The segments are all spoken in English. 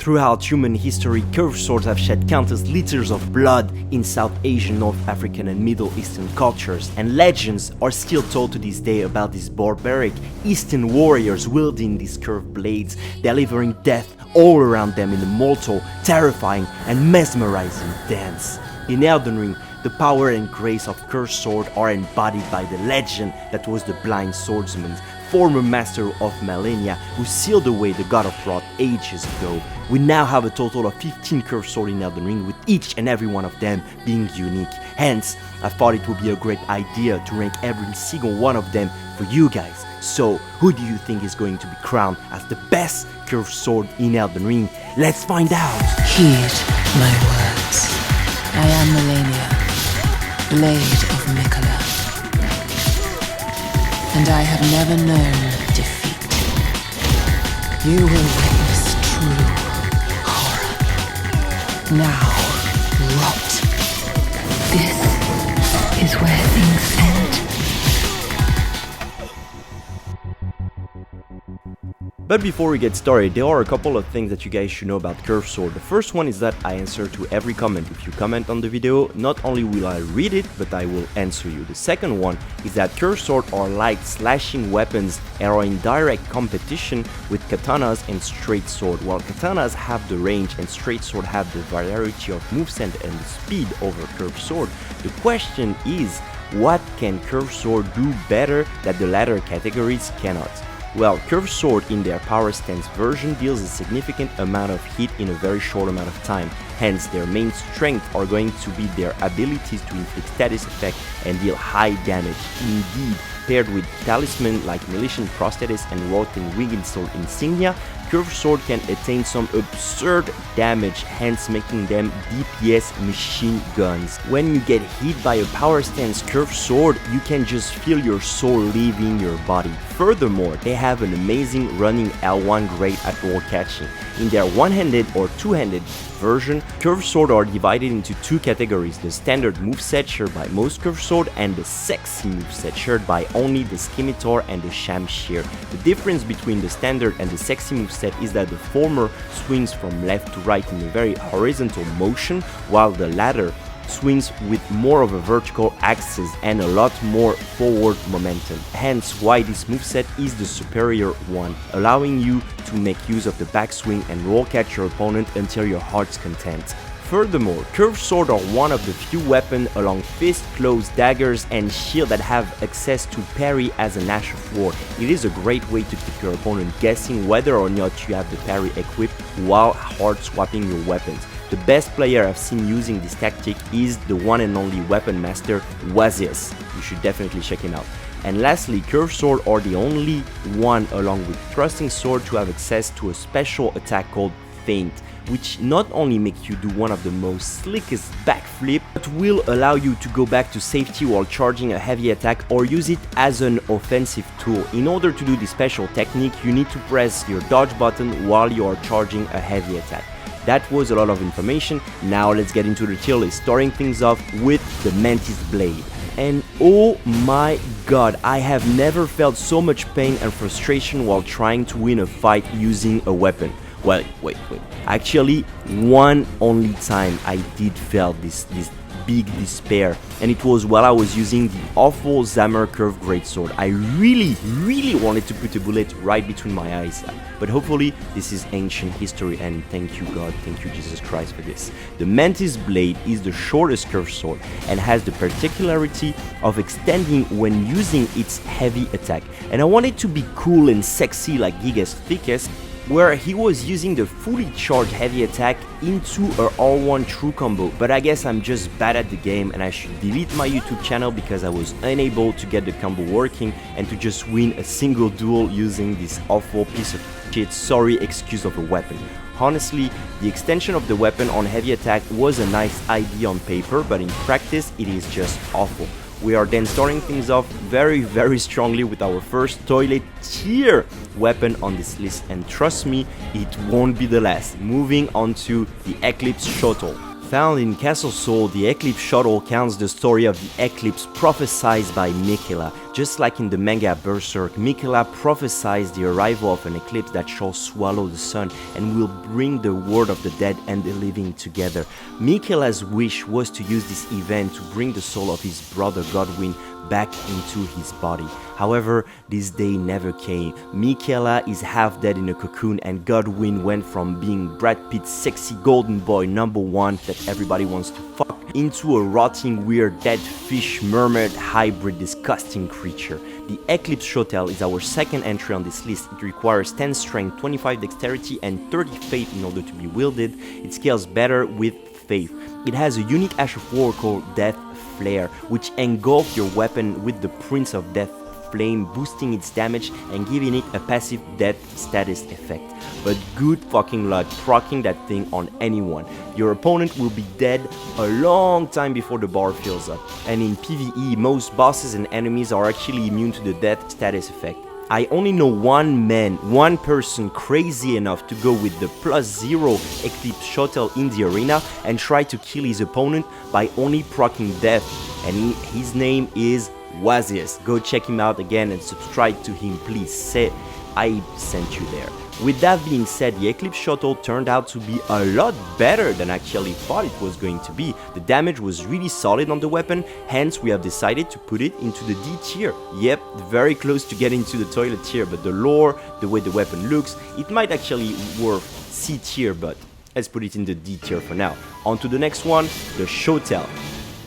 Throughout human history, curved swords have shed countless liters of blood in South Asian, North African and Middle Eastern cultures, and legends are still told to this day about these barbaric Eastern warriors wielding these curved blades, delivering death all around them in a mortal, terrifying and mesmerizing dance. In Elden Ring, the power and grace of curved sword are embodied by the legend that was the blind swordsman, former master of Malenia, who sealed away the God of Wrath ages ago. We now have a total of 15 curved swords in Elden Ring, with each and every one of them being unique. Hence, I thought it would be a great idea to rank every single one of them for you guys. So, who do you think is going to be crowned as the best curved sword in Elden Ring? Let's find out! Heed my words. I am Malenia, Blade of Mikola, and I have never known defeat. You will witness true horror. Now, rot. This is where things end. But before we get started, there are a couple of things that you guys should know about curved sword. The first one is that I answer to every comment. If you comment on the video, not only will I read it, but I will answer you. The second one is that curved sword are light slashing weapons and are in direct competition with katanas and straight sword. While katanas have the range and straight sword have the variety of moveset and the speed over curved sword, the question is, what can curved sword do better that the latter categories cannot? Well, curved sword in their power stance version deals a significant amount of hit in a very short amount of time. Hence, their main strength are going to be their abilities to inflict status effect and deal high damage. Indeed, paired with talisman like Militian Prosthetis and Rotten Winged Sword insignia, curved sword can attain some absurd damage, hence making them DPS machine guns. When you get hit by a power stance curved sword, you can just feel your soul leaving your body. Furthermore, they have an amazing running L1 great at wall catching. In their one-handed or two-handed version, curved sword are divided into two categories: the standard moveset shared by most curved sword and the sexy moveset shared by only the Scimitar and the Shamshir. The difference between the standard and the sexy moveset is that the former swings from left to right in a very horizontal motion, while the latter swings with more of a vertical axis and a lot more forward momentum. Hence why this moveset is the superior one, allowing you to make use of the backswing and roll catch your opponent until your heart's content. Furthermore, curved sword are one of the few weapons along fist, claws, daggers and shield that have access to parry as an Ash of War. It is a great way to keep your opponent guessing whether or not you have the parry equipped while hard swapping your weapons. The best player I've seen using this tactic is the one and only weapon master Wazius. You should definitely check him out. And lastly, curved sword are the only one along with thrusting sword to have access to a special attack called Feint, which not only makes you do one of the most slickest backflip, but will allow you to go back to safety while charging a heavy attack or use it as an offensive tool. In order to do this special technique, you need to press your dodge button while you are charging a heavy attack. That was a lot of information. Now let's get into the tier list, starting things off with the Mantis Blade. And oh my god, I have never felt so much pain and frustration while trying to win a fight using a weapon. Well, wait. Actually, one only time I did feel this big despair, and it was while I was using the awful Zammer curved greatsword. I really wanted to put a bullet right between my eyes, but hopefully this is ancient history, and thank you God, thank you Jesus Christ for this. The Mantis Blade is the shortest curved sword and has the particularity of extending when using its heavy attack, and I wanted to be cool and sexy like Giga's Thickest, where he was using the fully charged heavy attack into a R1 true combo, but I guess I'm just bad at the game and I should delete my YouTube channel because I was unable to get the combo working and to just win a single duel using this awful piece of shit sorry excuse of a weapon. Honestly, the extension of the weapon on heavy attack was a nice idea on paper, but in practice it is just awful. We are then starting things off very strongly with our first toilet tier weapon on this list, and trust me, it won't be the last. Moving on to the Eclipse Shotel. Found in Castle Soul, the Eclipse Shotel counts the story of the eclipse prophesied by Miquella, Just like in the manga Berserk, Miquella prophesies the arrival of an eclipse that shall swallow the sun and will bring the world of the dead and the living together. Miquella's wish was to use this event to bring the soul of his brother Godwyn back into his body. However, this day never came. Miquella is half dead in a cocoon, and Godwyn went from being Brad Pitt's sexy golden boy #1 that everybody wants to fuck into a rotting weird dead fish mermaid hybrid disgusting creature. The Eclipse Shotel is our second entry on this list. It requires 10 strength, 25 dexterity and 30 faith in order to be wielded. It scales better with faith. It has a unique Ash of War called Death Flare, which engulfs your weapon with the Prince of Death flame, boosting its damage and giving it a passive death status effect. But good fucking luck proccing that thing on anyone. Your opponent will be dead a long time before the bar fills up. And in PvE, most bosses and enemies are actually immune to the death status effect. I only know one person crazy enough to go with the +0 Eclipse Shotel in the arena and try to kill his opponent by only proccing death, and his name is Wazius. Go check him out again and subscribe to him, please. Say I sent you there. With that being said, the Eclipse Shotel turned out to be a lot better than I actually thought it was going to be. The damage was really solid on the weapon, hence we have decided to put it into the D tier. Yep, very close to getting to the toilet tier, but the lore, the way the weapon looks, it might actually worth C tier, but let's put it in the D tier for now. On to the next one, the Shotel.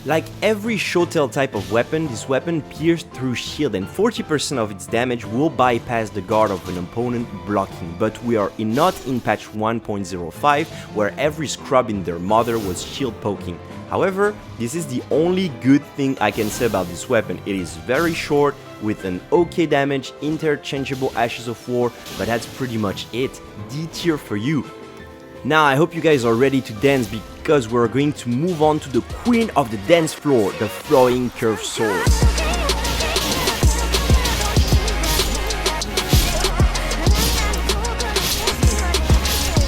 Like every Shotel type of weapon, this weapon pierces through shield and 40% of its damage will bypass the guard of an opponent blocking, but we are not in patch 1.05 where every scrub in their mother was shield poking. However, this is the only good thing I can say about this weapon. It is very short with an okay damage, interchangeable Ashes of War, but that's pretty much it. D tier for you. Now I hope you guys are ready to dance because we're going to move on to the queen of the dance floor, the Flowing Curved Sword.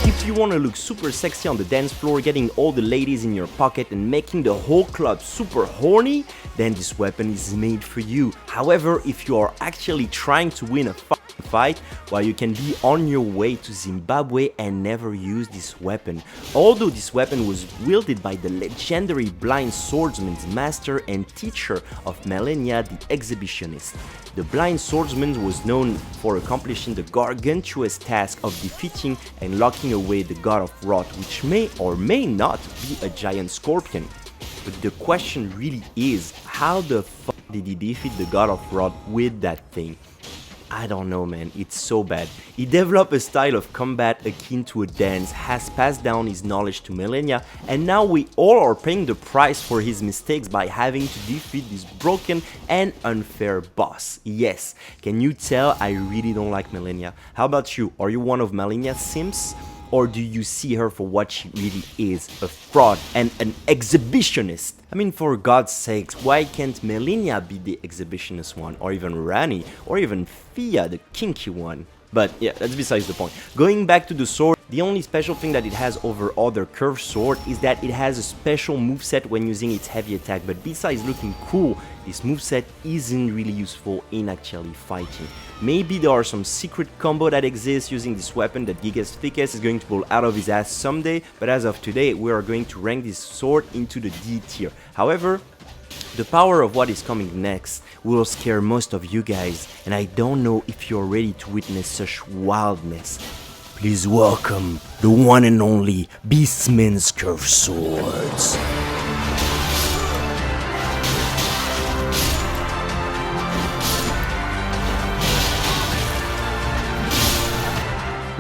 If you want to look super sexy on the dance floor, getting all the ladies in your pocket and making the whole club super horny, then this weapon is made for you. However, if you are actually trying to win a fight, well, you can be on your way to Zimbabwe and never use this weapon. Although this weapon was wielded by the legendary blind swordsman's master and teacher of Malenia, the exhibitionist. The blind swordsman was known for accomplishing the gargantuous task of defeating and locking away the god of wrath, which may or may not be a giant scorpion. But the question really is, how the fuck did he defeat the god of wrath with that thing? I don't know, man, it's so bad. He developed a style of combat akin to a dance, has passed down his knowledge to Malenia, and now we all are paying the price for his mistakes by having to defeat this broken and unfair boss. Yes, can you tell I really don't like Malenia? How about you? Are you one of Malenia's simps? Or do you see her for what she really is, a fraud and an exhibitionist? I mean, for God's sakes, why can't Malenia be the exhibitionist one, or even Rani, or even Fia, the kinky one? But yeah, that's besides the point. Going back to the sword, the only special thing that it has over other curved sword is that it has a special moveset when using its heavy attack, but besides looking cool, this moveset isn't really useful in actually fighting. Maybe there are some secret combo that exists using this weapon that Gigas Thickest is going to pull out of his ass someday, but as of today, we are going to rank this sword into the D tier. However, the power of what is coming next will scare most of you guys, and I don't know if you're ready to witness such wildness. Please welcome the one and only Beastman's Curved Swords.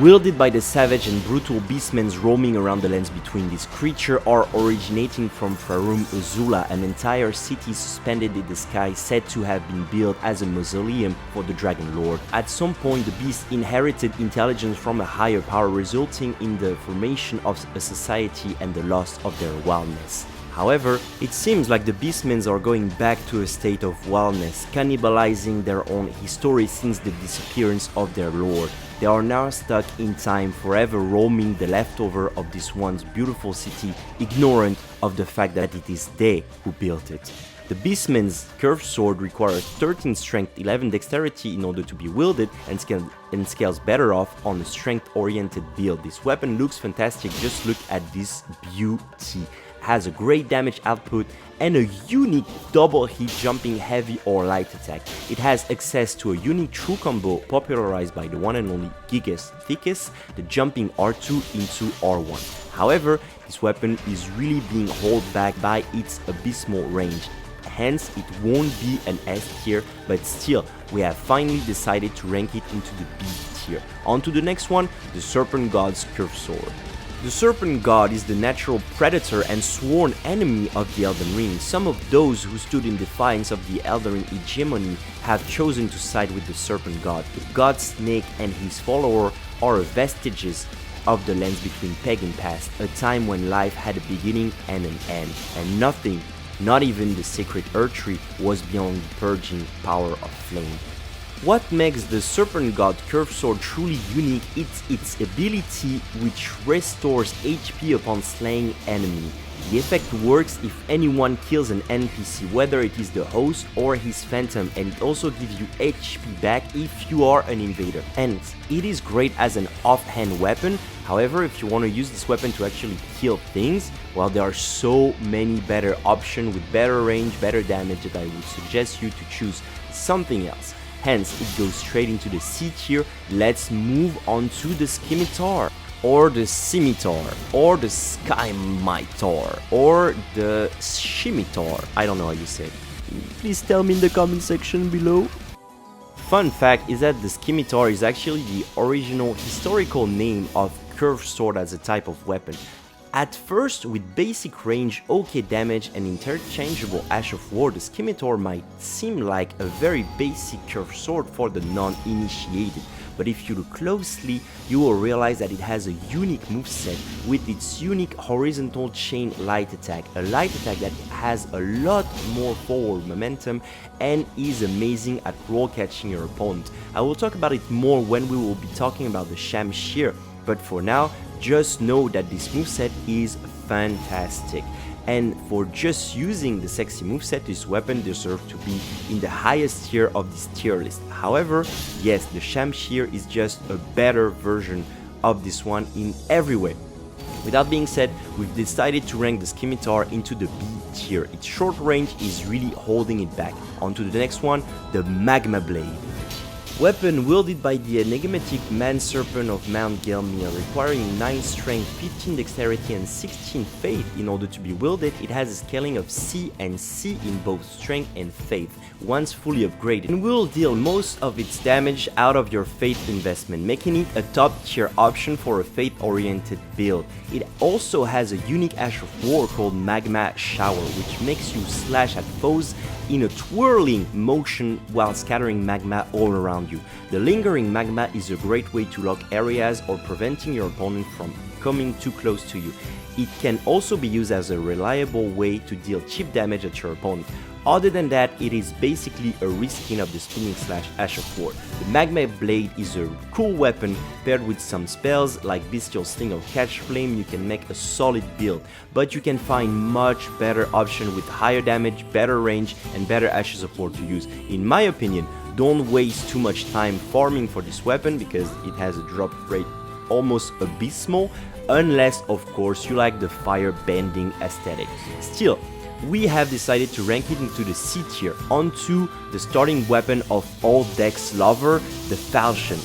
Wielded by the savage and brutal beastmen roaming around the lands between, these creatures are originating from Farum Azula, an entire city suspended in the sky said to have been built as a mausoleum for the Dragon Lord. At some point, the beasts inherited intelligence from a higher power, resulting in the formation of a society and the loss of their wildness. However, it seems like the Beastmen are going back to a state of wildness, cannibalizing their own history since the disappearance of their lord. They are now stuck in time, forever roaming the leftover of this once beautiful city, ignorant of the fact that it is they who built it. The Beastman's curved sword requires 13 strength, 11 dexterity in order to be wielded and scales better off on a strength-oriented build. This weapon looks fantastic, just look at this beauty. Has a great damage output and a unique double hit jumping heavy or light attack. It has access to a unique true combo popularized by the one and only Gigas Thickest, the jumping R2 into R1. However, this weapon is really being held back by its abysmal range. Hence, it won't be an S tier, but still, we have finally decided to rank it into the B tier. On to the next one, the Serpent God's Curved Sword. The Serpent God is the natural predator and sworn enemy of the Elden Ring. Some of those who stood in defiance of the Elden Ring hegemony have chosen to side with the Serpent God. The God Snake and his follower are vestiges of the lands between pagan past, a time when life had a beginning and an end, and nothing, not even the sacred earth tree, was beyond the purging power of flame. What makes the Serpent God Curved Sword truly unique is its ability, which restores HP upon slaying enemy. The effect works if anyone kills an NPC, whether it is the host or his phantom, and it also gives you HP back if you are an invader. And it is great as an offhand weapon. However, if you want to use this weapon to actually kill things, well, there are so many better options with better range, better damage that I would suggest you to choose something else. Hence, it goes straight into the C tier. Let's move on to the Scimitar, or the Scimitar, or the Scimitar, or the Scimitar. I don't know how you say it. Please tell me in the comment section below. Fun fact is that the Scimitar is actually the original historical name of curved sword as a type of weapon. At first, with basic range, OK damage and interchangeable Ash of War, the Scimitar might seem like a very basic curved sword for the non-initiated, but if you look closely, you will realize that it has a unique moveset with its unique horizontal chain light attack, a light attack that has a lot more forward momentum and is amazing at roll catching your opponent. I will talk about it more when we will be talking about the Shamshir, but for now, just know that this moveset is fantastic. And for just using the sexy moveset, this weapon deserves to be in the highest tier of this tier list. However, yes, the Shamshir is just a better version of this one in every way. With that being said, we've decided to rank the Scimitar into the B tier. Its short range is really holding it back. On to the next one, the Magma Blade. Weapon wielded by the enigmatic man-serpent of Mount Gelmir, requiring 9 strength, 15 dexterity and 16 faith in order to be wielded. It has a scaling of C and C in both strength and faith, once fully upgraded, and will deal most of its damage out of your faith investment, making it a top tier option for a faith-oriented build. It also has a unique Ash of War called Magma Shower, which makes you slash at foes in a twirling motion while scattering magma all around you. The lingering magma is a great way to lock areas or preventing your opponent from coming too close to you. It can also be used as a reliable way to deal cheap damage at your opponent. Other than that, it is basically a reskin of the spinning slash Ash of War. The Magma Blade is a cool weapon paired with some spells like Bestial Sting or Catch Flame. You can make a solid build, but you can find much better option with higher damage, better range and better Ashes of War to use. In my opinion, don't waste too much time farming for this weapon because it has a drop rate almost abysmal, unless of course you like the fire bending aesthetic. Still, we have decided to rank it into the C tier, onto the starting weapon of all Dex lover, the Falchion.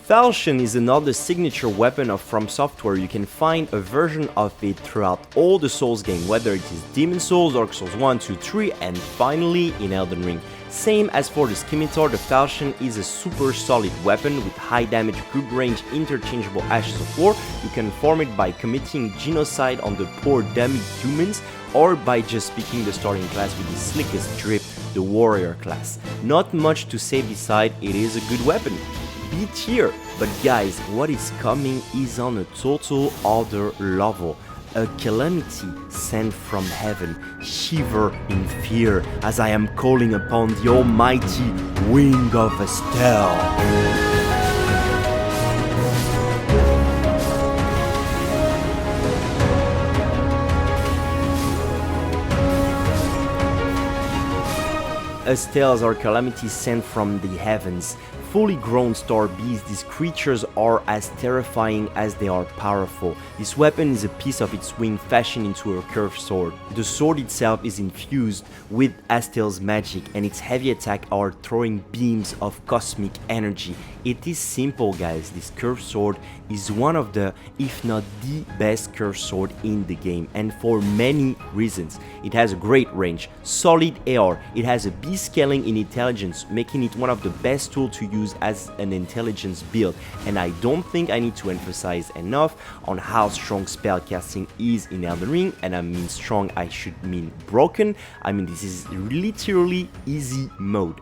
Falchion is another signature weapon of From Software. You can find a version of it throughout all the Souls games, whether it is Demon Souls, Dark Souls 1, 2, 3, and finally in Elden Ring. Same as for the Scimitar, the Falchion is a super solid weapon with high damage, good range, interchangeable Ashes of War. You can farm it by committing genocide on the poor dummy humans, or by just picking the starting class with the slickest drip, the warrior class. Not much to say beside, it is a good weapon. B tier, but guys, what is coming is on a total other level. A calamity sent from heaven, shiver in fear as I am calling upon the almighty wing of Astel. Astels are calamities sent from the heavens. Fully grown star beasts, these creatures are as terrifying as they are powerful. This weapon is a piece of its wing fashioned into a curved sword. The sword itself is infused with Astel's magic, and its heavy attack are throwing beams of cosmic energy. It is simple, guys. This curved sword is one of the, if not the best curved sword in the game, and for many reasons. It has a great range, solid AR, it has a B scaling in intelligence, making it one of the best tools to use as an intelligence build, and I don't think I need to emphasize enough on how strong spellcasting is in Elden Ring, and I mean strong, I should mean broken. I mean, this is literally easy mode.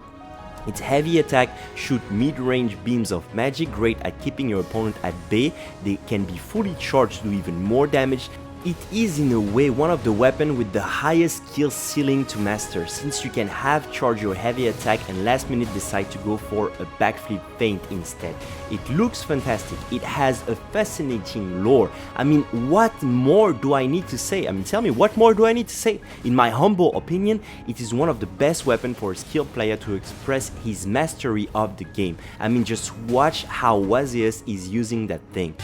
Its heavy attack shoot mid-range beams of magic, great at keeping your opponent at bay. They can be fully charged to do even more damage. It is in a way one of the weapons with the highest skill ceiling to master, since you can half charge your heavy attack and last minute decide to go for a backflip feint instead. It looks fantastic, it has a fascinating lore. I mean, what more do I need to say? I mean, tell me, what more do I need to say? In my humble opinion, it is one of the best weapons for a skilled player to express his mastery of the game. I mean, just watch how Wazius is using that thing.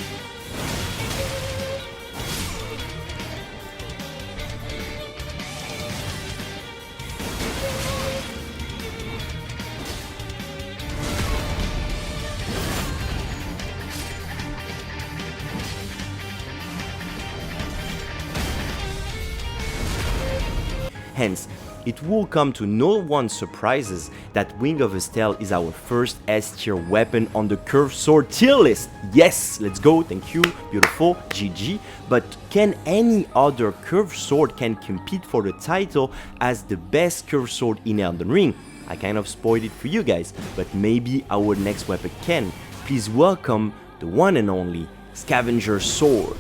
Hence, it will come to no one's surprises that Wing of Astel is our first S tier weapon on the curved sword tier list. Yes, let's go, thank you, beautiful, GG. But can any other curved sword can compete for the title as the best curved sword in Elden Ring? I kind of spoiled it for you guys, but maybe our next weapon can. Please welcome the one and only Scavenger sword.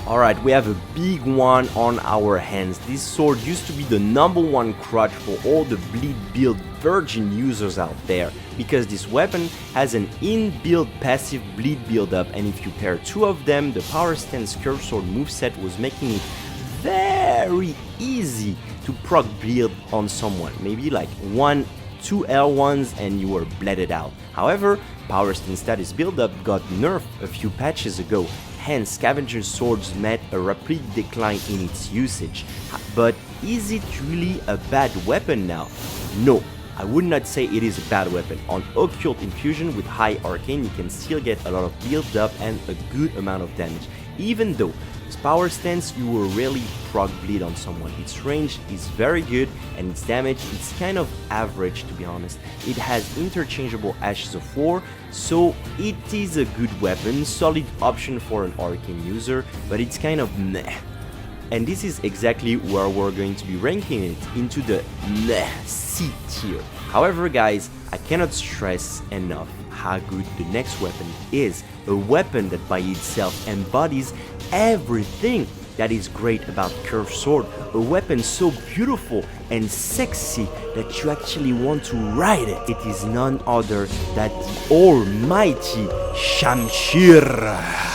Alright, we have a big one on our hands. This sword used to be the #1 crutch for all the bleed build virgin users out there, because this weapon has an inbuilt passive bleed build up, and if you pair two of them, the power stance curved sword moveset was making it very easy to proc bleed on someone. Maybe like 2 L1s and you were bleeded out. However, power stance status build up got nerfed a few patches ago. Hence, Scavenger swords met a rapid decline in its usage. But is it really a bad weapon now? No, I would not say it is a bad weapon. On Occult Infusion with high arcane, you can still get a lot of build up and a good amount of damage. Even though its power stance, you will rarely proc bleed on someone. Its range is very good and its damage is kind of average, to be honest. It has interchangeable Ashes of War, so it is a good weapon, solid option for an arcane user, but it's kind of meh. And this is exactly where we're going to be ranking it, into the meh C tier. However, guys, I cannot stress enough how good the next weapon is. A weapon that by itself embodies everything that is great about curved sword. A weapon so beautiful and sexy that you actually want to ride it. It is none other than the almighty Shamshir.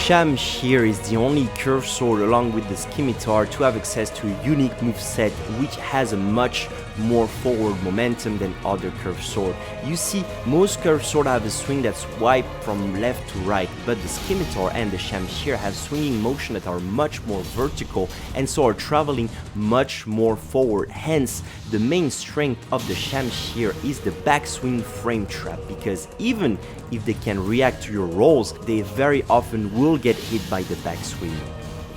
Shamshir is the only curved sword along with the Scimitar to have access to a unique moveset which has a much more forward momentum than other curved sword. You see, most curved sword have a swing that's wiped from left to right, but the Scimitar and the Shamshir have swinging motion that are much more vertical and so are traveling much more forward. Hence, the main strength of the Shamshir is the backswing frame trap, because even if they can react to your rolls, they very often will get hit by the backswing.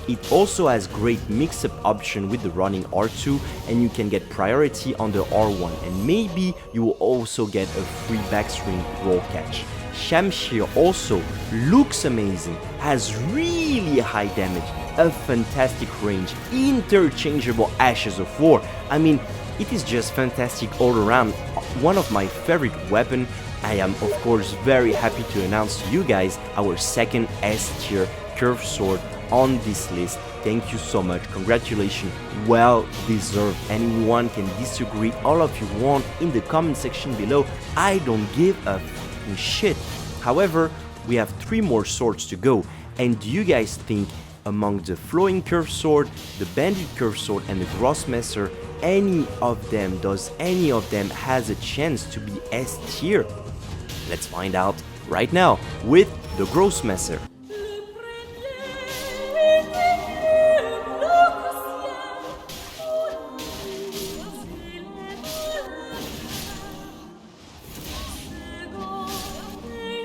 It also has great mix-up option with the running R2, and you can get priority on the R1, and maybe you will also get a free backswing roll catch. Shamshir also looks amazing, has really high damage, a fantastic range, interchangeable Ashes of War. I mean, it is just fantastic all around, one of my favorite weapons. I am of course very happy to announce to you guys our second S tier curved sword on this list. Thank you so much, congratulations, well deserved. Anyone can disagree all of you want in the comment section below, I don't give a f***ing shit. However, we have 3 more swords to go, and do you guys think among the flowing curved sword, the bandit curved sword and the Grossmesser, any of them has a chance to be S tier? Let's find out right now with the Grossmesser.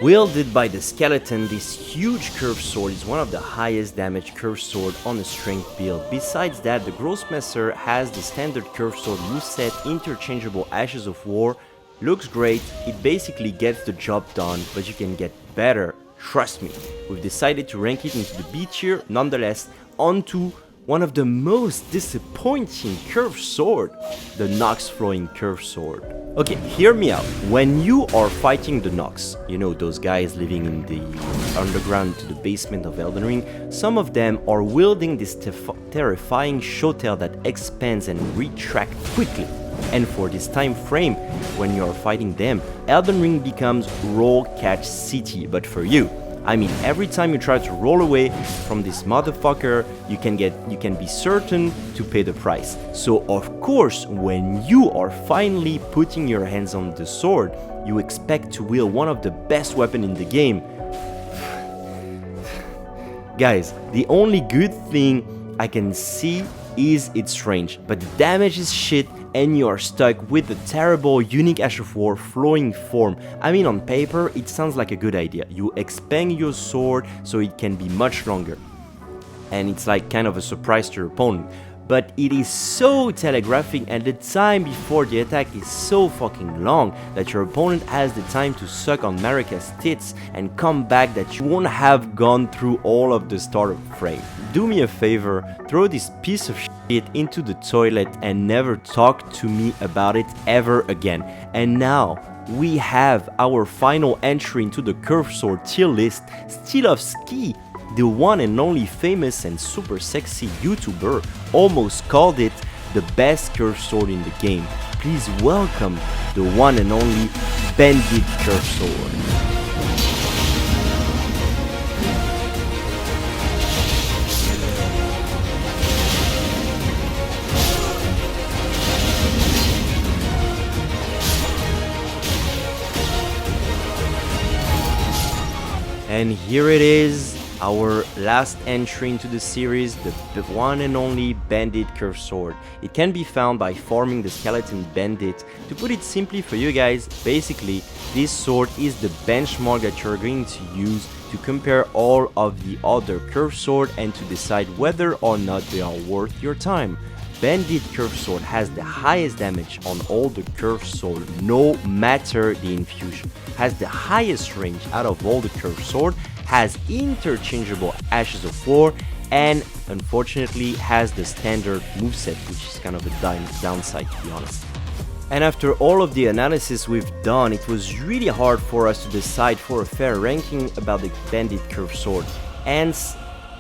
Wielded by the skeleton, this huge curved sword is one of the highest damage curved sword on a strength build. Besides that, the Grossmesser has the standard curved sword moveset, interchangeable Ashes of War. Looks great, it basically gets the job done, but you can get better, trust me. We've decided to rank it into the B tier, nonetheless, onto one of the most disappointing curved sword, the Nox flowing curved sword. Okay, hear me out. When you are fighting the Nox, you know, those guys living in the underground to the basement of Elden Ring, some of them are wielding this terrifying shotel that expands and retracts quickly. And for this time frame, when you are fighting them, Elden Ring becomes roll catch city. But for you, I mean, every time you try to roll away from this motherfucker, you can be certain to pay the price. So of course, when you are finally putting your hands on the sword, you expect to wield one of the best weapons in the game. Guys, the only good thing I can see is its range, but the damage is shit and you are stuck with the terrible unique Ash of War flowing form. I mean, on paper it sounds like a good idea. You expand your sword so it can be much longer, and it's like kind of a surprise to your opponent. But it is so telegraphic and the time before the attack is so fucking long that your opponent has the time to suck on Marika's tits and come back that you won't have gone through all of the startup frame. Do me a favor, throw this piece of shit into the toilet and never talk to me about it ever again. And now we have our final entry into the curved sword tier list, Stilovski. The one and only famous and super sexy YouTuber almost called it the best curved sword in the game. Please welcome the one and only Bandit curved sword. And here it is, our last entry into the series, the one and only Bandit curved sword. It can be found by farming the skeleton bandit. To put it simply for you guys, basically this sword is the benchmark that you're going to use to compare all of the other curved sword and to decide whether or not they are worth your time. Bandit curved sword has the highest damage on all the curved sword, no matter the infusion. Has the highest range out of all the curved sword, has interchangeable Ashes of War, and unfortunately has the standard moveset, which is kind of a downside, to be honest. And after all of the analysis we've done, it was really hard for us to decide for a fair ranking about the Bandit curved sword. Hence,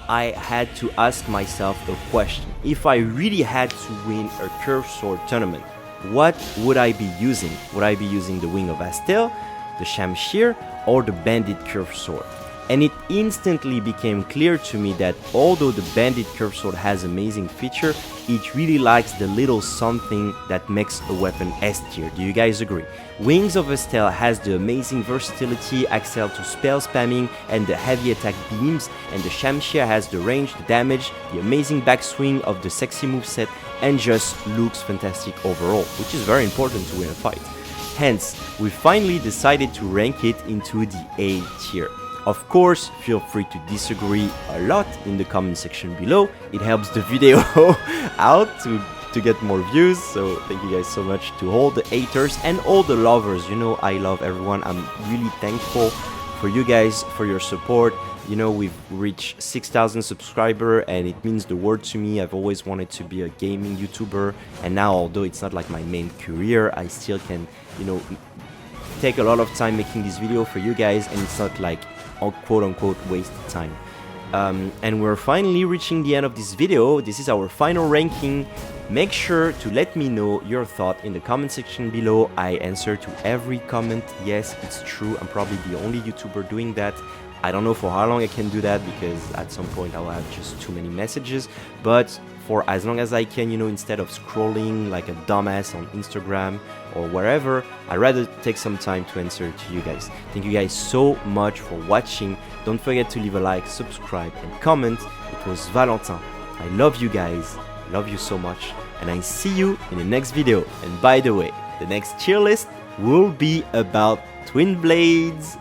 I had to ask myself a question. If I really had to win a curved sword tournament, what would I be using? Would I be using the Wing of Astel, the Shamshir, or the Bandit curved sword? And it instantly became clear to me that although the Bandit curved sword has amazing feature, it really lacks the little something that makes a weapon S tier. Do you guys agree? Wings of Astel has the amazing versatility, accel to spell spamming and the heavy attack beams, and the Shamshir has the range, the damage, the amazing backswing of the sexy moveset, and just looks fantastic overall, which is very important to win a fight. Hence, we finally decided to rank it into the A tier. Of course, feel free to disagree a lot in the comment section below. It helps the video out to get more views. So thank you guys so much to all the haters and all the lovers. You know, I love everyone. I'm really thankful for you guys, for your support. You know, we've reached 6,000 subscribers and it means the world to me. I've always wanted to be a gaming YouTuber, and now, although it's not like my main career, I still can, you know, take a lot of time making this video for you guys, and it's not like quote-unquote wasted time. And we're finally reaching the end of this video. This is our final ranking. Make sure to let me know your thought in the comment section below. I answer to every comment. Yes, it's true. I'm probably the only YouTuber doing that. I don't know for how long I can do that, because at some point I'll have just too many messages. But for as long as I can, you know, instead of scrolling like a dumbass on Instagram or wherever, I'd rather take some time to answer to you guys. Thank you guys so much for watching. Don't forget to leave a like, subscribe, and comment. It was Valentin. I love you guys. I love you so much. And I see you in the next video. And by the way, the next tier list will be about twin blades.